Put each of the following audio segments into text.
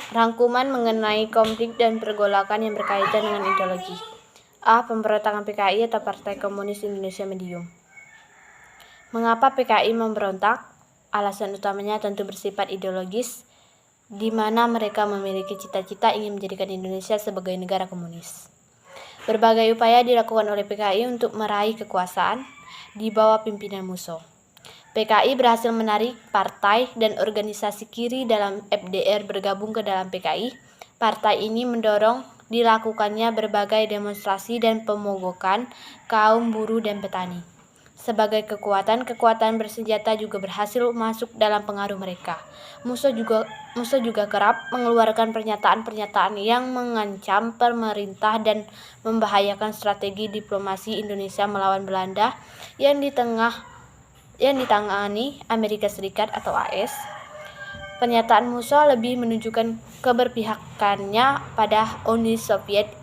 Rangkuman mengenai konflik dan pergolakan yang berkaitan dengan ideologi. A. Pemberontakan PKI atau Partai Komunis Indonesia Medium. Mengapa PKI memberontak? Alasan utamanya tentu bersifat ideologis, di mana mereka memiliki cita-cita ingin menjadikan Indonesia sebagai negara komunis. Berbagai upaya dilakukan oleh PKI untuk meraih kekuasaan di bawah pimpinan Musso. PKI berhasil menarik partai dan organisasi kiri dalam FDR bergabung ke dalam PKI. Partai ini mendorong dilakukannya berbagai demonstrasi dan pemogokan kaum buruh dan petani. Sebagai kekuatan bersenjata juga berhasil masuk dalam pengaruh mereka. Musso juga kerap mengeluarkan pernyataan-pernyataan yang mengancam pemerintah dan membahayakan strategi diplomasi Indonesia melawan Belanda yang ditangani Amerika Serikat atau AS. Pernyataan Musso lebih menunjukkan keberpihakannya pada Uni Soviet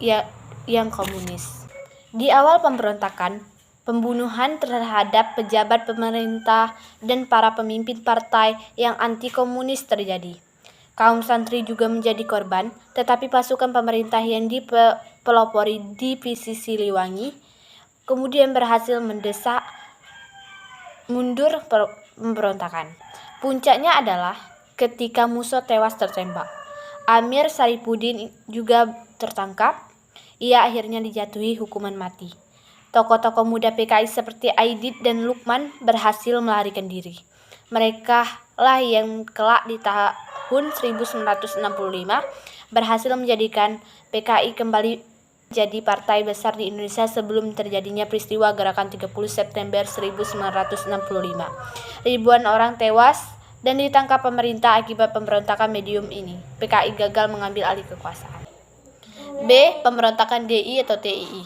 yang komunis. Di awal pemberontakan, pembunuhan terhadap pejabat pemerintah dan para pemimpin partai yang anti-komunis terjadi. Kaum santri juga menjadi korban, tetapi pasukan pemerintah yang dipelopori divisi Siliwangi kemudian berhasil mendesak mundur pemberontakan. Puncaknya adalah ketika Musso tewas tertembak. Amir Sarifuddin juga tertangkap. Ia akhirnya dijatuhi hukuman mati. Tokoh-tokoh muda PKI seperti Aidit dan Lukman berhasil melarikan diri. Mereka lah yang kelak di tahun 1965 berhasil menjadikan PKI kembali jadi partai besar di Indonesia sebelum terjadinya peristiwa Gerakan 30 September 1965. Ribuan orang tewas dan ditangkap pemerintah akibat pemberontakan medium ini. PKI gagal mengambil alih kekuasaan. B. Pemberontakan DI atau TII.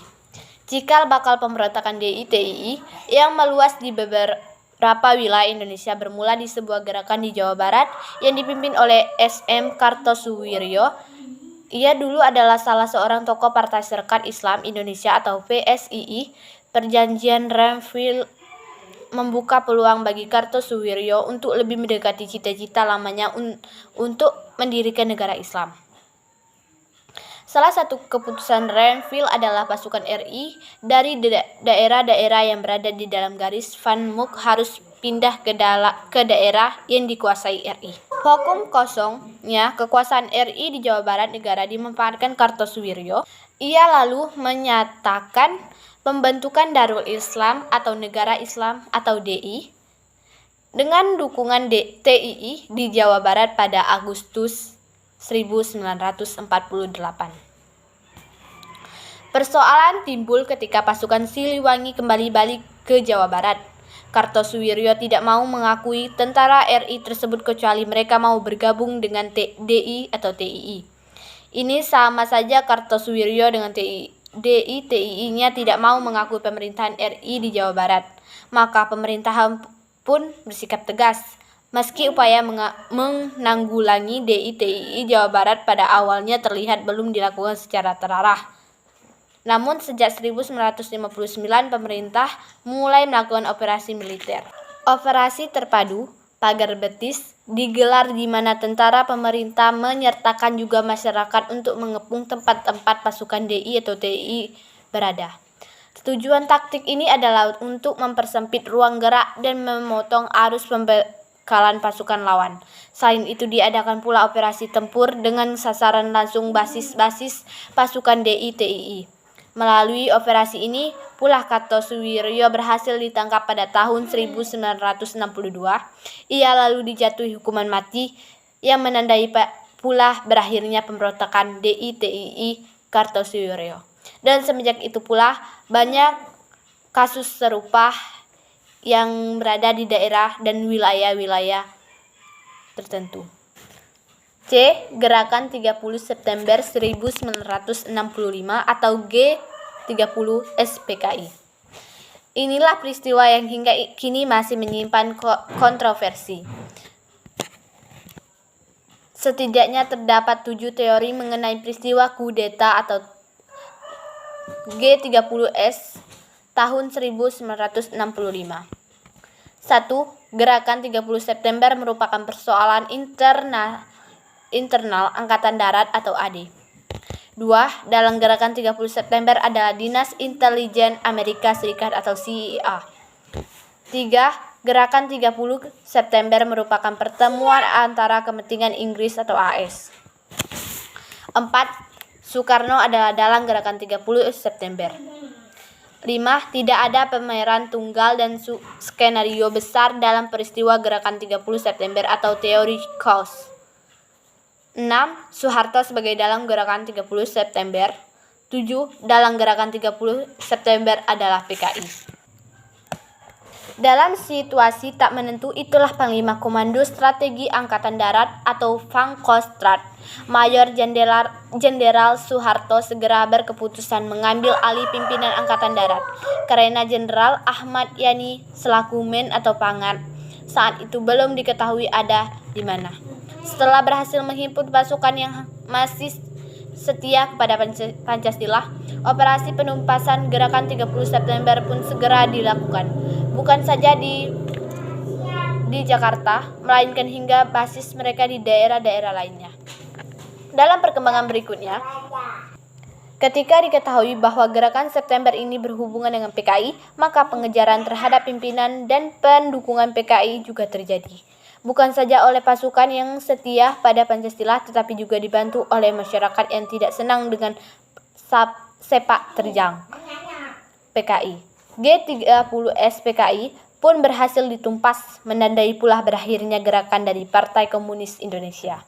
Cikal bakal pemberontakan DI-TII yang meluas di beberapa wilayah Indonesia bermula di sebuah gerakan di Jawa Barat yang dipimpin oleh SM Kartosuwiryo. Ia dulu adalah salah seorang tokoh Partai Serkat Islam Indonesia atau PSII. Perjanjian Renville membuka peluang bagi Kartosuwiryo untuk lebih mendekati cita-cita lamanya untuk mendirikan negara Islam. Salah satu keputusan Renville adalah pasukan RI dari daerah-daerah yang berada di dalam garis Van Mook harus pindah ke daerah yang dikuasai RI. Hukum kosongnya kekuasaan RI di Jawa Barat negara dimanfaatkan Kartosuwiryo. Ia lalu menyatakan pembentukan Darul Islam atau Negara Islam atau DI dengan dukungan TII di Jawa Barat pada Agustus 1948. Persoalan timbul ketika pasukan Siliwangi kembali balik ke Jawa Barat. Kartosuwiryo tidak mau mengakui tentara RI tersebut kecuali mereka mau bergabung dengan DI atau TII. Ini sama saja Kartosuwiryo dengan TII-nya tidak mau mengakui pemerintahan RI di Jawa Barat. Maka pemerintahan pun bersikap tegas. Meski upaya menanggulangi DI-TII Jawa Barat pada awalnya terlihat belum dilakukan secara terarah. Namun sejak 1959 pemerintah mulai melakukan operasi militer. Operasi Terpadu Pagar Betis digelar di mana tentara pemerintah menyertakan juga masyarakat untuk mengepung tempat-tempat pasukan DI atau TII berada. Tujuan taktik ini adalah untuk mempersempit ruang gerak dan memotong arus pembekalan pasukan lawan. Selain itu diadakan pula operasi tempur dengan sasaran langsung basis-basis pasukan DI-TII. Melalui operasi ini, pula Kartosuwiryo berhasil ditangkap pada tahun 1962. Ia lalu dijatuhi hukuman mati yang menandai pula berakhirnya pemberontakan DI-TII Kartosuwiryo. Dan semenjak itu pula banyak kasus serupa yang berada di daerah dan wilayah-wilayah tertentu. C. Gerakan 30 September 1965 atau G30 SPKI. Inilah peristiwa yang hingga kini masih menyimpan kontroversi. Setidaknya terdapat 7 teori mengenai peristiwa kudeta atau G30S tahun 1965. 1. Gerakan 30 September merupakan persoalan Internal Angkatan Darat atau AD. 2. Dalam gerakan 30 September adalah Dinas Intelijen Amerika Serikat atau CIA. 3. Gerakan 30 September merupakan pertemuan antara kepentingan Inggris atau AS. 4. Soekarno adalah dalam gerakan 30 September. 5. Tidak ada pemeran tunggal dan skenario besar dalam peristiwa gerakan 30 September atau teori chaos. 6. Soeharto sebagai dalam gerakan 30 September. 7. Dalam gerakan 30 September adalah PKI. Dalam situasi tak menentu, itulah Panglima Komando Strategi Angkatan Darat atau Pangkostrat, Mayor Jenderal Soeharto segera berkeputusan mengambil alih pimpinan Angkatan Darat karena Jenderal Ahmad Yani selaku Men atau Pangan saat itu belum diketahui ada di mana. Setelah berhasil menghimpun pasukan yang masih setia kepada Pancasila, operasi penumpasan gerakan 30 September pun segera dilakukan. Bukan saja di Jakarta, melainkan hingga basis mereka di daerah-daerah lainnya. Dalam perkembangan berikutnya, ketika diketahui bahwa gerakan September ini berhubungan dengan PKI, maka pengejaran terhadap pimpinan dan pendukungan PKI juga terjadi. Bukan saja oleh pasukan yang setia pada Pancasila, tetapi juga dibantu oleh masyarakat yang tidak senang dengan sepak terjang PKI. G30S PKI pun berhasil ditumpas, menandai pula berakhirnya gerakan dari Partai Komunis Indonesia.